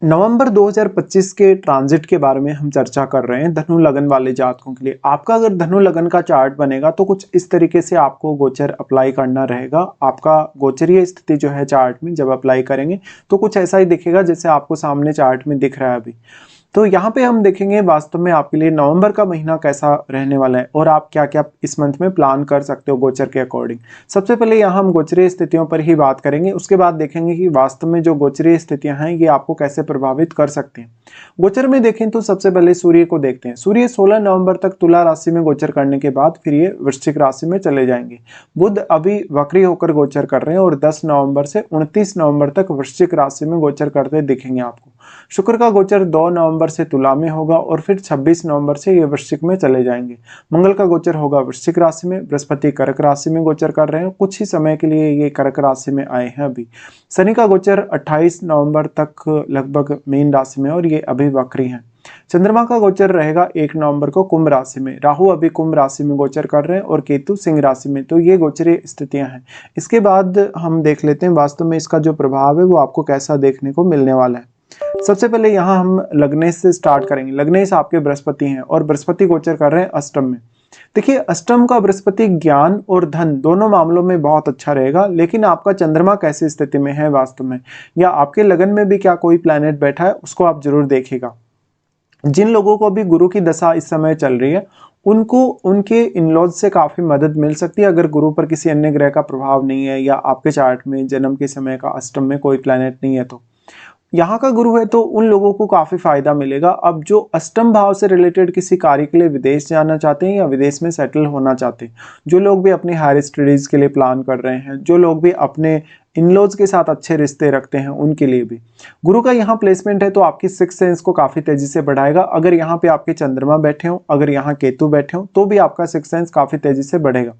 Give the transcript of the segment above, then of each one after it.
नवंबर 2025 के ट्रांजिट के बारे में हम चर्चा कर रहे हैं धनु लगन वाले जातकों के लिए। आपका अगर धनु लगन का चार्ट बनेगा तो कुछ इस तरीके से आपको गोचर अप्लाई करना रहेगा। आपका गोचरीय स्थिति जो है चार्ट में जब अप्लाई करेंगे तो कुछ ऐसा ही दिखेगा जैसे आपको सामने चार्ट में दिख रहा है अभी। तो यहाँ पे हम देखेंगे वास्तव में आपके लिए नवंबर का महीना कैसा रहने वाला है और आप क्या क्या इस मंथ में प्लान कर सकते हो गोचर के अकॉर्डिंग। सबसे पहले यहाँ हम गोचरीय स्थितियों पर ही बात करेंगे, उसके बाद देखेंगे कि वास्तव में जो गोचरीय स्थितियां हैं ये आपको कैसे प्रभावित कर सकती हैं। गोचर में देखें तो सबसे पहले सूर्य को देखते हैं। सूर्य 16 नवंबर तक तुला राशि में गोचर करने के बाद फिर ये वृश्चिक राशि में चले जाएंगे। बुध अभी वक्री होकर गोचर कर रहे हैं और 10 नवंबर से 29 नवंबर तक वृश्चिक राशि में गोचर करते दिखेंगे आपको। शुक्र का गोचर 2 नवंबर से तुला में होगा और फिर 26 नवंबर से ये वृश्चिक में चले जाएंगे। मंगल का गोचर होगा वृश्चिक राशि में। बृहस्पति कर्क राशि में गोचर कर रहे हैं, कुछ ही समय के लिए ये कर्क राशि में आए हैं अभी। शनि का गोचर 28 नवंबर तक लगभग मीन राशि में और ये अभी वक्री हैं। चंद्रमा का गोचर रहेगा 1 नवंबर को कुंभ राशि में। राहु अभी कुंभ राशि में गोचर कर रहे हैं और केतु सिंह राशि में। तो ये गोचरीय स्थितियां हैं। इसके बाद हम देख लेते हैं वास्तव में इसका जो प्रभाव है वो आपको कैसा देखने को मिलने वाला है। सबसे पहले यहाँ हम लग्नेश से स्टार्ट करेंगे। लग्नेश आपके बृहस्पति हैं और बृहस्पति गोचर कर रहे हैं अष्टम में। देखिए अष्टम का बृहस्पति ज्ञान और धन दोनों मामलों में बहुत अच्छा रहेगा, लेकिन आपका चंद्रमा कैसी स्थिति में है वास्तव में, या आपके लगन में भी क्या कोई प्लैनेट बैठा है उसको आप जरूर देखिएगा। जिन लोगों को भी गुरु की दशा इस समय चल रही है उनको उनके इनलॉज से काफी मदद मिल सकती है अगर गुरु पर किसी अन्य ग्रह का प्रभाव नहीं है या आपके चार्ट में जन्म के समय का अष्टम में कोई प्लैनेट नहीं है। तो यहाँ का गुरु है तो उन लोगों को काफी फायदा मिलेगा। अब जो अष्टम भाव से रिलेटेड किसी कार्य के लिए विदेश जाना चाहते हैं या विदेश में सेटल होना चाहते हैं, जो लोग भी अपनी हायर स्टडीज के लिए प्लान कर रहे हैं, जो लोग भी अपने इनलॉज के साथ अच्छे रिश्ते रखते हैं, उनके लिए भी गुरु का यहाँ प्लेसमेंट है तो आपकी सिक्स सेंस को काफी तेजी से बढ़ाएगा। अगर यहाँ पे आपके चंद्रमा बैठे हो, अगर यहाँ केतु बैठे हो तो भी आपका सिक्स सेंस काफी तेजी से बढ़ेगा।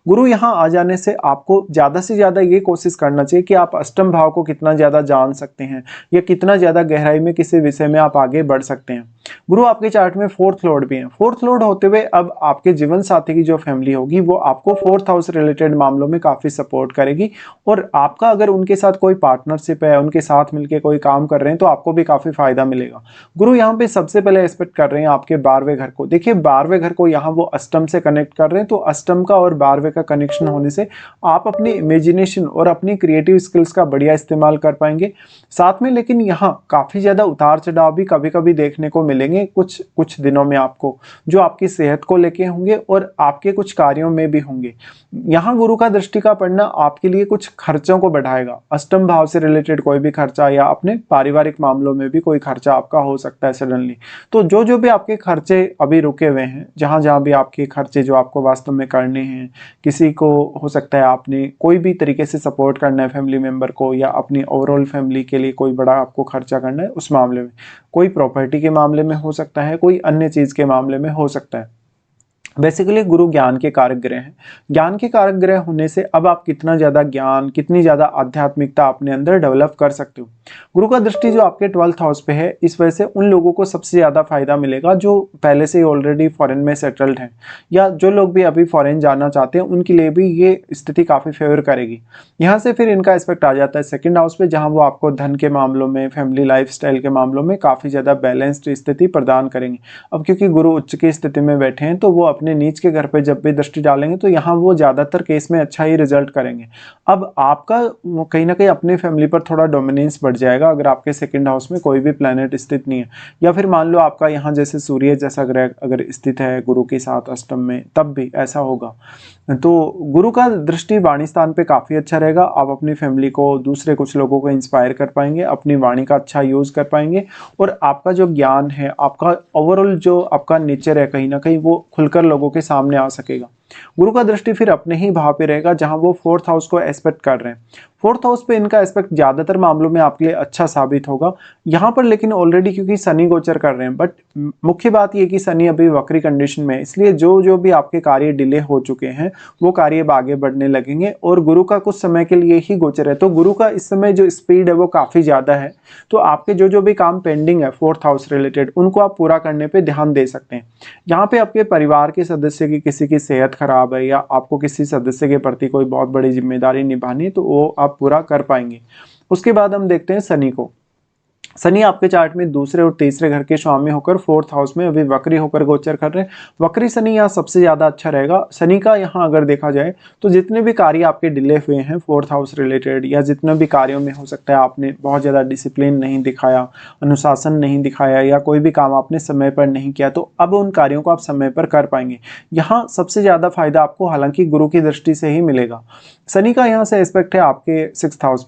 गुरु यहाँ आ जाने से आपको ज्यादा से ज्यादा ये कोशिश करना चाहिए कि आप अष्टम भाव को कितना ज्यादा जान सकते हैं या कितना ज्यादा गहराई में किसी विषय में आप आगे बढ़ सकते हैं। गुरु आपके चार्ट में 4th लॉर्ड भी है। 4th लॉर्ड होते हुए अब आपके जीवन साथी की जो फैमिली होगी वो आपको 4th हाउस रिलेटेड मामलों में काफी सपोर्ट करेगी और आपका अगर उनके साथ कोई पार्टनरशिप है, उनके साथ मिलकर कोई काम कर रहे हैं तो आपको भी काफी फायदा मिलेगा। गुरु यहाँ पे सबसे पहले एक्सपेक्ट कर रहे हैं आपके 12वें घर को। देखिए 12वें घर को यहाँ वो अष्टम से कनेक्ट कर रहे हैं, तो अष्टम का और 12वें का कनेक्शन होने से आप अपनी इमेजिनेशन और अपनी क्रिएटिव स्किल्स का बढ़िया इस्तेमाल कर पाएंगे साथ में। लेकिन यहाँ काफी ज्यादा उतार चढ़ाव भी कभी कभी देखने को मिलेंगे कुछ दिनों में आपको, जो आपकी सेहत को लेके होंगे और आपके कुछ कार्यों में भी होंगे। यहाँ गुरु का दृष्टि का पड़ना आपके लिए कुछ खर्चों को बढ़ाएगा। अष्टम भाव से रिलेटेड कोई भी खर्चा या अपने पारिवारिक मामलों में भी कोई खर्चा आपका हो सकता है सडनली। तो जो भी आपके खर्चे अभी रुके हुए हैं, जहां जहां भी आपके खर्चे जो आपको वास्तव में करने हैं, किसी को हो सकता है आपने कोई भी तरीके से सपोर्ट करना है फैमिली मेंबर को या अपनी ओवरऑल फैमिली के लिए कोई बड़ा आपको खर्चा करना है, उस मामले में कोई प्रॉपर्टी के मामले में हो सकता है, कोई अन्य चीज के मामले में हो सकता है। बेसिकली गुरु ज्ञान के कारक ग्रह हैं। ज्ञान के कारक ग्रह होने से अब आप कितना ज्यादा ज्ञान, कितनी ज्यादा आध्यात्मिकता अपने अंदर डेवलप कर सकते हो। गुरु का दृष्टि जो आपके 12th हाउस पे है, इस वजह से उन लोगों को सबसे ज्यादा फायदा मिलेगा जो पहले से ही ऑलरेडी फॉरेन में सेटल्ड हैं या जो लोग भी अभी फॉरेन जाना चाहते हैं उनके लिए भी ये स्थिति काफी फेवर करेगी। यहाँ से फिर इनका एस्पेक्ट आ जाता है 2nd हाउस पे, जहाँ वो आपको धन के मामलों में, फैमिली लाइफस्टाइल के मामलों में काफी ज्यादा बैलेंस्ड स्थिति प्रदान करेंगे। अब क्योंकि गुरु उच्च की स्थिति में बैठे हैं तो वो अपने नीच के घर पे जब भी दृष्टि डालेंगे तो यहाँ वो ज्यादातर केस में अच्छा ही रिजल्ट करेंगे। अब आपका कहीं ना कहीं अपने फैमिली पर थोड़ा डोमिनेंस बढ़ जाएगा अगर आपके 2nd हाउस में कोई भी प्लैनेट स्थित नहीं है, या फिर मान लो आपका यहाँ जैसे सूर्य जैसा ग्रह अगर स्थित है गुरु के साथ अष्टम में, तब भी ऐसा होगा। तो गुरु का दृष्टि वाणी स्थान पे काफी अच्छा रहेगा। आप अपनी फैमिली को, दूसरे कुछ लोगों को इंस्पायर कर पाएंगे, अपनी वाणी का अच्छा यूज कर पाएंगे और आपका जो ज्ञान है, आपका ओवरऑल जो आपका नेचर है, कहीं ना कहीं वो खुलकर लोगों के सामने आ सकेगा। गुरु का दृष्टि फिर अपने ही भाव पे रहेगा जहां वो 4th हाउस को एस्पेक्ट कर रहे हैं। 4th हाउस पे इनका एस्पेक्ट ज्यादातर मामलों में आपके लिए अच्छा साबित होगा यहाँ पर। लेकिन ऑलरेडी क्योंकि शनि गोचर कर रहे हैं, बट मुख्य बात ये कि शनि अभी वक्री कंडीशन में है, इसलिए जो भी आपके कार्य डिले हो चुके हैं वो कार्य आगे बढ़ने लगेंगे। और गुरु का कुछ समय के लिए ही गोचर है तो गुरु का इस समय जो स्पीड है वो काफी ज्यादा है। तो आपके जो भी काम पेंडिंग है 4th हाउस रिलेटेड, उनको आप पूरा करने पे ध्यान दे सकते हैं। यहाँ पे आपके परिवार के सदस्य की किसी की सेहत खराब है या आपको किसी सदस्य के प्रति कोई बहुत बड़ी जिम्मेदारी निभानी है तो वो आप पूरा कर पाएंगे। उसके बाद हम देखते हैं शनि को। शनि आपके चार्ट में दूसरे और तीसरे घर के स्वामी होकर फोर्थ हाउस में अभी वक्री होकर गोचर कर रहे हैं। वक्री शनि यहाँ सबसे ज़्यादा अच्छा रहेगा। शनि का यहाँ अगर देखा जाए तो जितने भी कार्य आपके डिले हुए हैं फोर्थ हाउस रिलेटेड, या जितने भी कार्यों में हो सकता है आपने बहुत ज़्यादा डिसिप्लिन नहीं दिखाया, अनुशासन नहीं दिखाया, या कोई भी काम आपने समय पर नहीं किया, तो अब उन कार्यों को आप समय पर कर पाएंगे। यहाँ सबसे ज़्यादा फायदा आपको हालांकि गुरु की दृष्टि से ही मिलेगा। शनि का यहाँ से एस्पेक्ट है आपके सिक्स्थ हाउस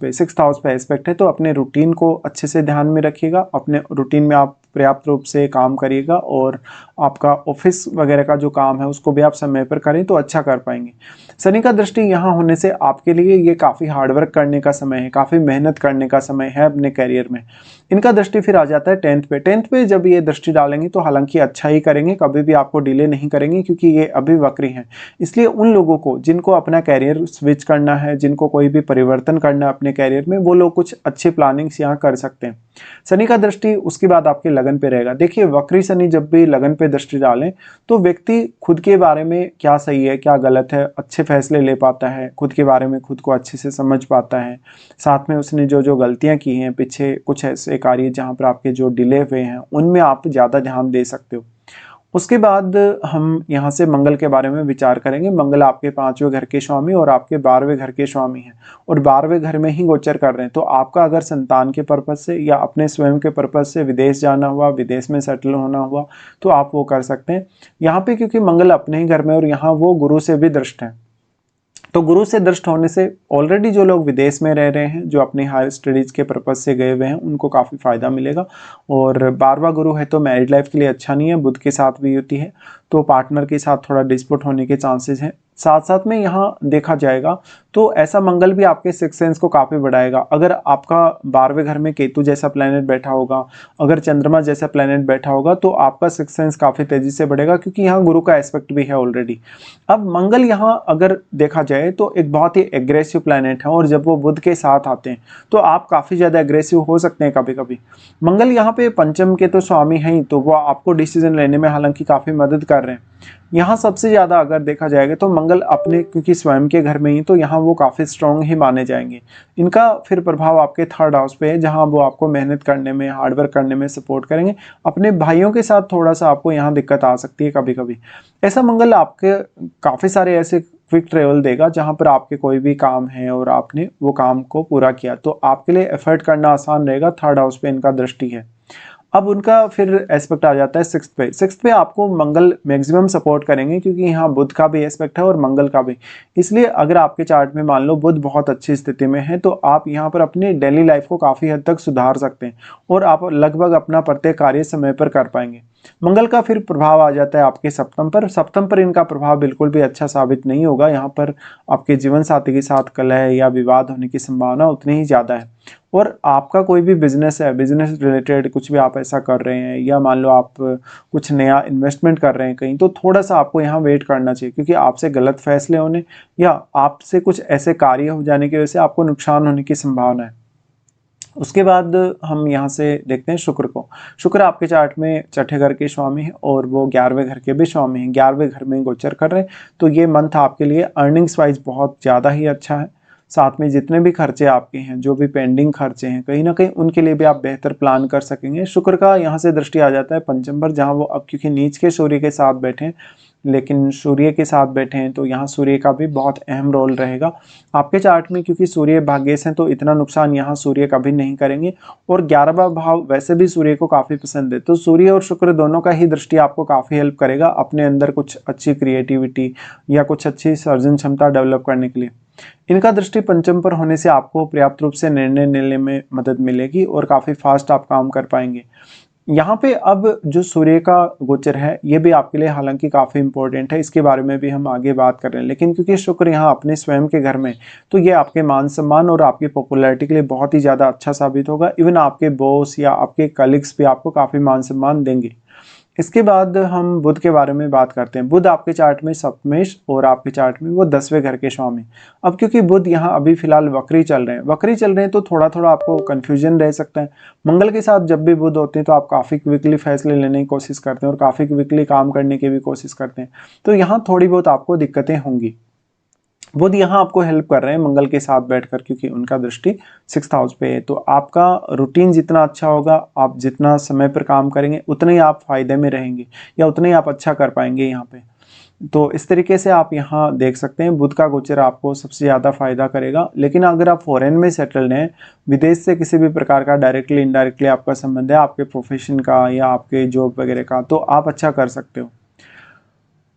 पे एस्पेक्ट है, तो अपने रूटीन को अच्छे से ध्यान में रखिएगा। अपने रूटीन में आप पर्याप्त रूप से काम करिएगा और आपका ऑफिस वगैरह का जो काम है उसको भी आप समय पर करें तो अच्छा कर पाएंगे। शनि का दृष्टि यहाँ होने से आपके लिए ये काफ़ी हार्डवर्क करने का समय है, काफ़ी मेहनत करने का समय है अपने करियर में। इनका दृष्टि फिर आ जाता है 10th पे। 10th पे जब ये दृष्टि डालेंगे तो हालांकि अच्छा ही करेंगे, कभी भी आपको डिले नहीं करेंगे, क्योंकि ये अभी वक्री हैं। इसलिए उन लोगों को जिनको अपना कैरियर स्विच करना है, जिनको कोई भी परिवर्तन करना है अपने कैरियर में, वो लोग कुछ अच्छी प्लानिंग्स यहाँ कर सकते हैं। शनि का दृष्टि उसके बाद आपके लगन पे रहेगा। देखिए वक्री शनि जब भी लगन पे दृष्टि डालें तो व्यक्ति खुद के बारे में क्या सही है क्या गलत है अच्छे फैसले ले पाता है, खुद के बारे में खुद को अच्छे से समझ पाता है। साथ में उसने जो जो गलतियां की हैं पीछे, कुछ ऐसे कार्य जहां पर आपके जो डिले हुए हैं उनमें आप ज़्यादा ध्यान दे सकते हो। उसके बाद हम यहाँ से मंगल के बारे में विचार करेंगे। मंगल आपके 5वें घर के स्वामी और आपके 12वें घर के स्वामी हैं, और 12वें घर में ही गोचर कर रहे हैं। तो आपका अगर संतान के पर्पज से या अपने स्वयं के पर्पज से विदेश जाना हुआ, विदेश में सेटल होना हुआ, तो आप वो कर सकते हैं यहाँ पे, क्योंकि मंगल अपने ही घर में और यहाँ वो गुरु से भी दृष्ट है। तो गुरु से दृष्ट होने से ऑलरेडी जो लोग विदेश में रह रहे हैं, जो अपनी हायर स्टडीज़ के पर्पज से गए हुए हैं, उनको काफ़ी फ़ायदा मिलेगा। और 12वां गुरु है तो मैरिड लाइफ के लिए अच्छा नहीं है, बुध के साथ भी होती है, तो पार्टनर के साथ थोड़ा डिस्प्यूट होने के चांसेस हैं। साथ साथ में यहाँ देखा जाएगा तो ऐसा मंगल भी आपके सिक्स सेंस को काफ़ी बढ़ाएगा। अगर आपका 12वें घर में केतु जैसा प्लैनेट बैठा होगा, अगर चंद्रमा जैसा प्लैनेट बैठा होगा, तो आपका सिक्स सेंस काफ़ी तेज़ी से बढ़ेगा, क्योंकि यहाँ गुरु का एस्पेक्ट भी है ऑलरेडी। अब मंगल यहाँ अगर देखा जाए तो एक बहुत ही एग्रेसिव प्लैनेट है, और जब वो बुध के साथ आते हैं तो आप काफ़ी ज़्यादा एग्रेसिव हो सकते हैं कभी कभी। मंगल यहाँ पे पंचम के तो स्वामी हैं ही, तो वो आपको डिसीजन लेने में हालांकि काफ़ी मदद कर रहे हैं। यहाँ सबसे ज़्यादा अगर देखा जाएगा तो मंगल अपने, क्योंकि स्वयं के घर में ही, तो यहाँ वो काफ़ी स्ट्रॉन्ग ही माने जाएंगे। इनका फिर प्रभाव आपके थर्ड हाउस पे है, जहाँ वो आपको मेहनत करने में, हार्डवर्क करने में सपोर्ट करेंगे। अपने भाइयों के साथ थोड़ा सा आपको यहाँ दिक्कत आ सकती है कभी कभी। ऐसा मंगल आपके काफ़ी सारे ऐसे क्विक ट्रेवल देगा जहाँ पर आपके कोई भी काम है और आपने वो काम को पूरा किया, तो आपके लिए एफर्ट करना आसान रहेगा। थर्ड हाउस पे इनका दृष्टि है। अब उनका फिर एस्पेक्ट आ जाता है सिक्स्थ पे। सिक्स्थ पे आपको मंगल मैक्सिमम सपोर्ट करेंगे, क्योंकि यहाँ बुध का भी एस्पेक्ट है और मंगल का भी। इसलिए अगर आपके चार्ट में मान लो बुध बहुत अच्छी स्थिति में है, तो आप यहाँ पर अपनी डेली लाइफ को काफ़ी हद तक सुधार सकते हैं और आप लगभग अपना प्रत्येक कार्य समय पर कर पाएंगे। मंगल का फिर प्रभाव आ जाता है आपके सप्तम पर। सप्तम पर इनका प्रभाव बिल्कुल भी अच्छा साबित नहीं होगा। यहाँ पर आपके जीवन साथी के साथ कलह या विवाद होने की संभावना उतनी ही ज़्यादा है। और आपका कोई भी बिजनेस है, बिजनेस रिलेटेड कुछ भी आप ऐसा कर रहे हैं, या मान लो आप कुछ नया इन्वेस्टमेंट कर रहे हैं कहीं, तो थोड़ा सा आपको यहाँ वेट करना चाहिए, क्योंकि आपसे गलत फैसले होने या आपसे कुछ ऐसे कार्य हो जाने की वजह से आपको नुकसान होने की संभावना है। उसके बाद हम यहाँ से देखते हैं शुक्र को। शुक्र आपके चार्ट में छठे घर के स्वामी है और वो 11वें घर के भी स्वामी हैं। 11वें घर में गोचर कर रहे हैं, तो ये मंथ आपके लिए अर्निंग्स वाइज बहुत ज़्यादा ही अच्छा है। साथ में जितने भी खर्चे आपके हैं, जो भी पेंडिंग खर्चे हैं, कहीं ना कहीं उनके लिए भी आप बेहतर प्लान कर सकेंगे। शुक्र का यहाँ से दृष्टि आ जाता है पंचम पर, जहाँ वो अब क्योंकि नीच के सूर्य के साथ बैठे हैं, लेकिन सूर्य के साथ बैठे हैं, तो यहाँ सूर्य का भी बहुत अहम रोल रहेगा आपके चार्ट में। क्योंकि सूर्य भाग्येश हैं, तो इतना नुकसान यहाँ सूर्य कभी नहीं करेंगे। और 11वां भाव वैसे भी सूर्य को काफ़ी पसंद है, तो सूर्य और शुक्र दोनों का ही दृष्टि आपको काफ़ी हेल्प करेगा अपने अंदर कुछ अच्छी क्रिएटिविटी या कुछ अच्छी सर्जन क्षमता डेवलप करने के लिए। इनका दृष्टि पंचम पर होने से आपको पर्याप्त रूप से निर्णय लेने में मदद मिलेगी और काफ़ी फास्ट आप काम कर पाएंगे। यहाँ पे अब जो सूर्य का गोचर है ये भी आपके लिए हालांकि काफ़ी इंपॉर्टेंट है, इसके बारे में भी हम आगे बात कर रहे हैं। लेकिन क्योंकि शुक्र यहाँ अपने स्वयं के घर में, तो ये आपके मान सम्मान और आपकी पॉपुलैरिटी के लिए बहुत ही ज़्यादा अच्छा साबित होगा। इवन आपके बॉस या आपके कलीग्स भी आपको काफ़ी मान सम्मान देंगे। इसके बाद हम बुध के बारे में बात करते हैं। बुध आपके चार्ट में सप्तमेश और आपके चार्ट में वो 10वें घर के स्वामी। अब क्योंकि बुध यहाँ अभी फिलहाल वक्री चल रहे हैं, तो थोड़ा थोड़ा आपको कंफ्यूजन रह सकता है। मंगल के साथ जब भी बुध होते हैं तो आप काफ़ी क्विकली फैसले लेने की कोशिश करते हैं और काफ़ी क्विकली काम करने की भी कोशिश करते हैं, तो यहाँ थोड़ी बहुत आपको दिक्कतें होंगी। बुध यहाँ आपको हेल्प कर रहे हैं मंगल के साथ बैठकर, क्योंकि उनका दृष्टि 6th हाउस पे है। तो आपका रूटीन जितना अच्छा होगा, आप जितना समय पर काम करेंगे, उतने ही आप फायदे में रहेंगे या उतने ही आप अच्छा कर पाएंगे यहाँ पे। तो इस तरीके से आप यहाँ देख सकते हैं बुध का गोचर आपको सबसे ज़्यादा फायदा करेगा। लेकिन अगर आप फॉरेन में सेटल्ड हैं, विदेश से किसी भी प्रकार का डायरेक्टली इनडायरेक्टली आपका संबंध है, आपके प्रोफेशन का या आपके जॉब वगैरह का, तो आप अच्छा कर सकते हो।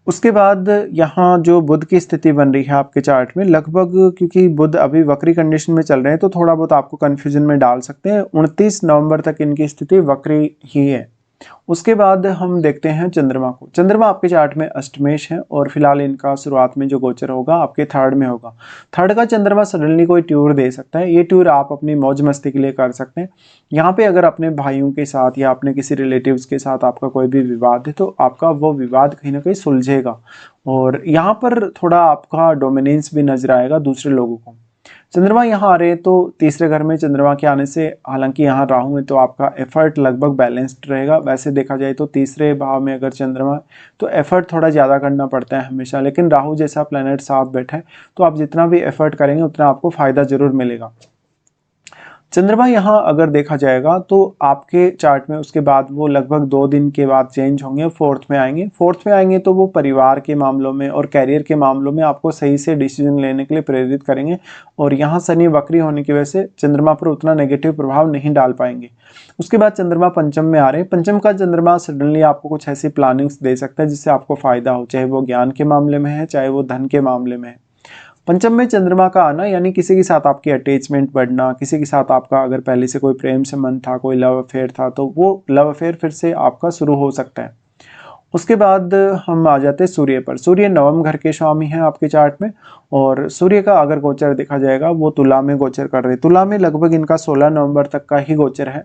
उसके बाद यहाँ जो बुध की स्थिति बन रही है आपके चार्ट में, लगभग क्योंकि बुध अभी वक्री कंडीशन में चल रहे हैं तो थोड़ा बहुत आपको कंफ्यूजन में डाल सकते हैं। 29 नवंबर तक इनकी स्थिति वक्री ही है। उसके बाद हम देखते हैं चंद्रमा को। चंद्रमा आपके चार्ट में अष्टमेश है और फिलहाल इनका शुरुआत में जो गोचर होगा आपके थर्ड में होगा। थर्ड का चंद्रमा सडनली कोई टूर दे सकता है। ये टूर आप अपनी मौज मस्ती के लिए कर सकते हैं। यहाँ पे अगर अपने भाइयों के साथ या अपने किसी रिलेटिव्स के साथ आपका कोई भी विवाद है तो आपका वो विवाद कहीं ना कहीं सुलझेगा और यहाँ पर थोड़ा आपका डोमिनेंस भी नजर आएगा दूसरे लोगों को। चंद्रमा यहाँ आ रहे हैं तो तीसरे घर में चंद्रमा के आने से, हालांकि यहाँ राहु है तो आपका एफर्ट लगभग बैलेंस्ड रहेगा। वैसे देखा जाए तो तीसरे भाव में अगर चंद्रमा तो एफर्ट थोड़ा ज़्यादा करना पड़ता है हमेशा, लेकिन राहु जैसा प्लेनेट साथ बैठा है तो आप जितना भी एफर्ट करेंगे उतना आपको फायदा जरूर मिलेगा। चंद्रमा यहाँ अगर देखा जाएगा तो आपके चार्ट में उसके बाद वो लगभग 2 दिन के बाद चेंज होंगे, फोर्थ में आएंगे। फोर्थ में आएंगे तो वो परिवार के मामलों में और कैरियर के मामलों में आपको सही से डिसीजन लेने के लिए प्रेरित करेंगे और यहाँ शनि वक्री होने की वजह से चंद्रमा पर उतना नेगेटिव प्रभाव नहीं डाल पाएंगे। उसके बाद चंद्रमा पंचम में आ रहे हैं। पंचम का चंद्रमा सडनली आपको कुछ ऐसी प्लानिंग्स दे सकता है जिससे आपको फायदा हो, चाहे वो ज्ञान के मामले में है चाहे वो धन के मामले में है। पंचम में चंद्रमा का आना यानी किसी के साथ आपकी अटैचमेंट बढ़ना, किसी के साथ आपका अगर पहले से कोई प्रेम संबंध था, कोई लव अफेयर था तो वो लव अफेयर फिर से आपका शुरू हो सकता है। उसके बाद हम आ जाते हैं सूर्य पर। सूर्य नवम घर के स्वामी हैं आपके चार्ट में और सूर्य का अगर गोचर देखा जाएगा वो तुला में गोचर कर रहे हैं। तुला में लगभग इनका 16 नवंबर तक का ही गोचर है।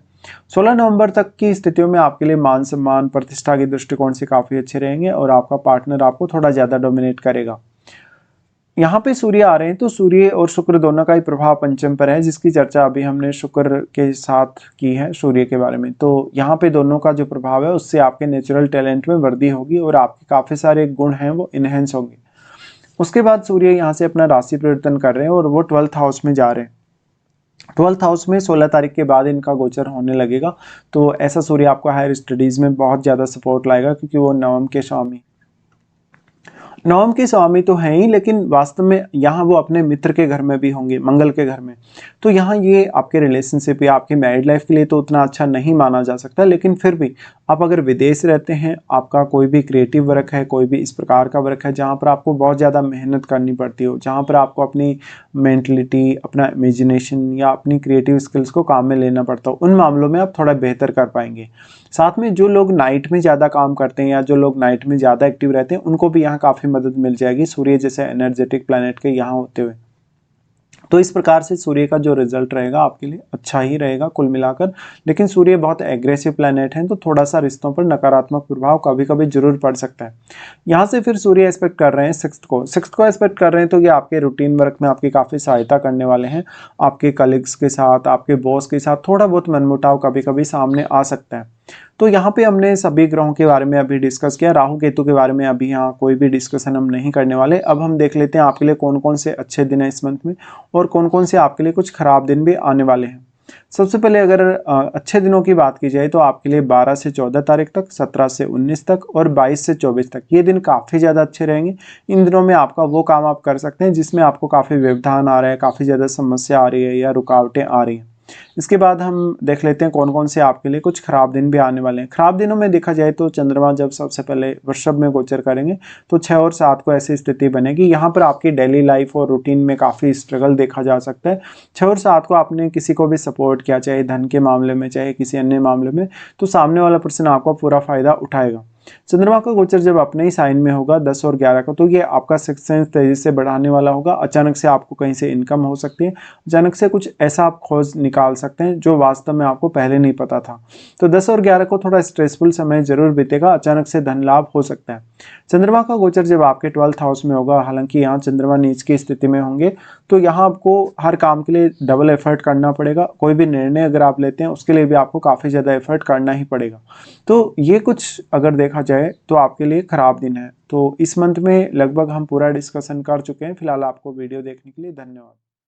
16 नवंबर तक की स्थितियों में आपके लिए मान सम्मान प्रतिष्ठा के दृष्टिकोण से काफी अच्छे रहेंगे और आपका पार्टनर आपको थोड़ा ज्यादा डोमिनेट करेगा। यहाँ पे सूर्य आ रहे हैं तो सूर्य और शुक्र दोनों का ही प्रभाव पंचम पर है, जिसकी चर्चा अभी हमने शुक्र के साथ की है सूर्य के बारे में। तो यहाँ पे दोनों का जो प्रभाव है उससे आपके नेचुरल टैलेंट में वृद्धि होगी और आपके काफी सारे गुण हैं वो इनहेंस होंगे। उसके बाद सूर्य यहाँ से अपना राशि परिवर्तन कर रहे हैं और वो 12th हाउस में जा रहे हैं। 12th हाउस में 16 तारीख के बाद इनका गोचर होने लगेगा। तो ऐसा सूर्य आपको हायर स्टडीज में बहुत ज्यादा सपोर्ट लाएगा क्योंकि वो नवम के स्वामी, नवम के स्वामी तो हैं ही, लेकिन वास्तव में यहाँ वो अपने मित्र के घर में भी होंगे, मंगल के घर में। तो यहाँ ये आपके रिलेशनशिप या आपके मैरिड लाइफ के लिए तो उतना अच्छा नहीं माना जा सकता, लेकिन फिर भी आप अगर विदेश रहते हैं, आपका कोई भी क्रिएटिव वर्क है, कोई भी इस प्रकार का वर्क है जहाँ पर आपको बहुत ज़्यादा मेहनत करनी पड़ती हो, जहाँ पर आपको अपनी मेंटलिटी, अपना इमेजिनेशन या अपनी क्रिएटिव स्किल्स को काम में लेना पड़ता हो, उन मामलों में आप थोड़ा बेहतर कर पाएंगे। साथ में जो लोग नाइट में ज़्यादा काम करते हैं या जो लोग नाइट में ज़्यादा एक्टिव रहते हैं उनको भी यहाँ काफ़ी मदद मिल जाएगी सूर्य जैसे एनर्जेटिक प्लैनेट के यहाँ होते हुए। तो इस प्रकार से सूर्य का जो रिजल्ट रहेगा आपके लिए अच्छा ही रहेगा कुल मिलाकर। लेकिन सूर्य बहुत एग्रेसिव प्लैनेट है तो थोड़ा सा रिश्तों पर नकारात्मक प्रभाव कभी कभी जरूर पड़ सकता है। यहाँ से फिर सूर्य एक्सपेक्ट कर रहे हैं 6th को एक्सपेक्ट कर रहे हैं तो ये आपके रूटीन वर्क में आपकी काफ़ी सहायता करने वाले हैं। आपके कलीग्स के साथ, आपके बॉस के साथ थोड़ा बहुत मनमुटाव कभी कभी सामने आ सकता है। तो यहाँ पे हमने सभी ग्रहों के बारे में अभी डिस्कस किया। राहु केतु के बारे में अभी यहाँ कोई भी डिस्कशन हम नहीं करने वाले। अब हम देख लेते हैं आपके लिए कौन कौन से अच्छे दिन है इस मंथ में और कौन कौन से आपके लिए कुछ खराब दिन भी आने वाले हैं। सबसे पहले अगर अच्छे दिनों की बात की जाए तो आपके लिए 12 से 14 तारीख तक, 17 से 19 तक और 22 से 24 तक ये दिन काफ़ी ज़्यादा अच्छे रहेंगे। इन दिनों में आपका वो काम आप कर सकते हैं जिसमें आपको काफ़ी व्यवधान आ रहा है, काफ़ी ज़्यादा समस्या आ रही है या रुकावटें आ रही हैं। इसके बाद हम देख लेते हैं कौन कौन से आपके लिए कुछ खराब दिन भी आने वाले हैं। खराब दिनों में देखा जाए तो चंद्रमा जब सबसे पहले वृषभ में गोचर करेंगे तो 6 और 7 को ऐसी स्थिति बनेगी। यहाँ पर आपकी डेली लाइफ और रूटीन में काफ़ी स्ट्रगल देखा जा सकता है। 6 और 7 को आपने किसी को भी सपोर्ट किया, चाहे धन के मामले में चाहे किसी अन्य मामले में, तो सामने वाला पर्सन आपका पूरा फायदा उठाएगा। चंद्रमा का गोचर जब अपने ही साइन में होगा 10 और 11 को तो ये आपका सिक्स्थ सेंस तेजी से बढ़ाने वाला होगा। अचानक से आपको कहीं से इनकम हो सकती है, अचानक से कुछ ऐसा आप खोज निकाल सकते हैं जो वास्तव में आपको पहले नहीं पता था। तो 10 और 11 को थोड़ा स्ट्रेसफुल समय जरूर बीतेगा, अचानक से धन लाभ हो सकता है। चंद्रमा का गोचर जब आपके 12th हाउस में होगा, हालांकि यहाँ चंद्रमा नीच की स्थिति में होंगे तो यहाँ आपको हर काम के लिए डबल एफर्ट करना पड़ेगा। कोई भी निर्णय अगर आप लेते हैं उसके लिए भी आपको काफ़ी ज़्यादा एफर्ट करना ही पड़ेगा। तो ये कुछ अगर देखा जाए तो आपके लिए ख़राब दिन है। तो इस मंथ में लगभग हम पूरा डिस्कशन कर चुके हैं। फिलहाल आपको वीडियो देखने के लिए धन्यवाद।